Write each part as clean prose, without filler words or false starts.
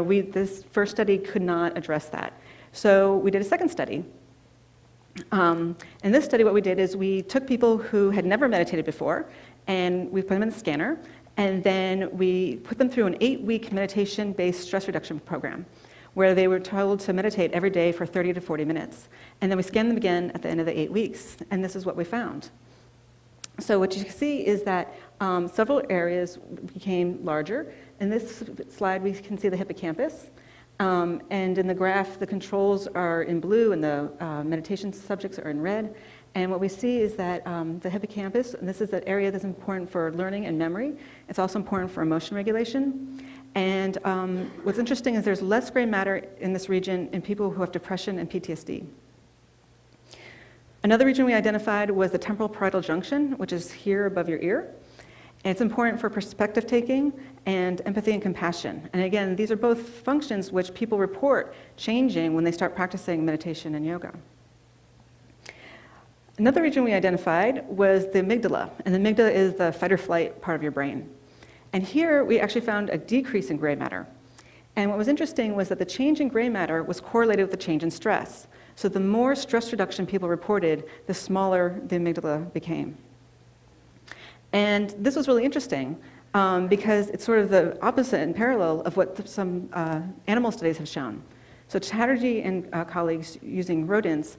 this first study could not address that. So we did a second study. In this study, what we did is we took people who had never meditated before, and we put them in the scanner, and then we put them through an 8-week meditation-based stress reduction program, where they were told to meditate every day for 30 to 40 minutes. And then we scanned them again at the end of the 8 weeks, and this is what we found. So what you can see is that several areas became larger. In this slide, we can see the hippocampus. And in the graph, the controls are in blue and the meditation subjects are in red. And what we see is that the hippocampus, and this is an area that's important for learning and memory. It's also important for emotion regulation. And what's interesting is there's less gray matter in this region in people who have depression and PTSD. Another region we identified was the temporal parietal junction, which is here above your ear. And it's important for perspective taking and empathy and compassion. And again, these are both functions which people report changing when they start practicing meditation and yoga. Another region we identified was the amygdala. And the amygdala is the fight or flight part of your brain. And here we actually found a decrease in gray matter. And what was interesting was that the change in gray matter was correlated with the change in stress. So the more stress reduction people reported, the smaller the amygdala became. And this was really interesting because it's sort of the opposite and parallel of what some animal studies have shown. So Chatterjee and colleagues using rodents,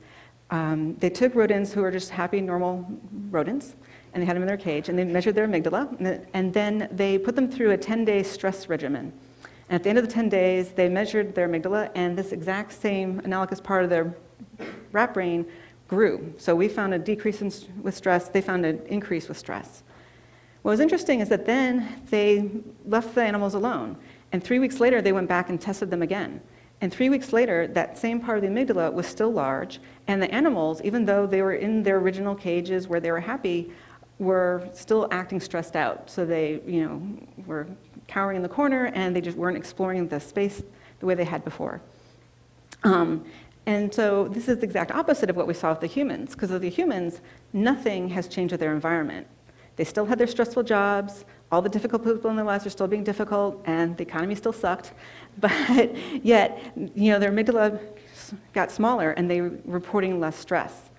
they took rodents who were just happy, normal rodents, and they had them in their cage, and they measured their amygdala, and then they put them through a 10-day stress regimen. And at the end of the 10 days, they measured their amygdala, and this exact same analogous part of their rat brain grew. So we found a decrease with stress, they found an increase with stress. What was interesting is that then they left the animals alone, and 3 weeks later they went back and tested them again. And 3 weeks later, that same part of the amygdala was still large, and the animals, even though they were in their original cages where they were happy, were still acting stressed out. So they, were cowering in the corner, and they just weren't exploring the space the way they had before. And so this is the exact opposite of what we saw with the humans, because with the humans, nothing has changed with their environment. They still had their stressful jobs, all the difficult people in their lives are still being difficult, and the economy still sucked, but yet, their amygdala got smaller and they were reporting less stress.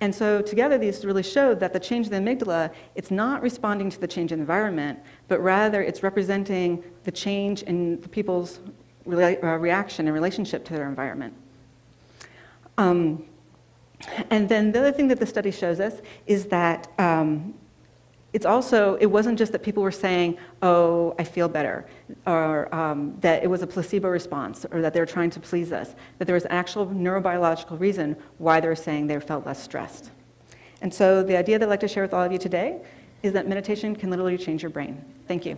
And so together these really showed that the change in the amygdala, it's not responding to the change in the environment, but rather it's representing the change in the people's reaction and relationship to their environment. And then the other thing that the study shows us is that it wasn't just that people were saying, oh, I feel better, or that it was a placebo response, or that they were trying to please us, that there was an actual neurobiological reason why they were saying they felt less stressed. And so the idea that I'd like to share with all of you today is that meditation can literally change your brain. Thank you.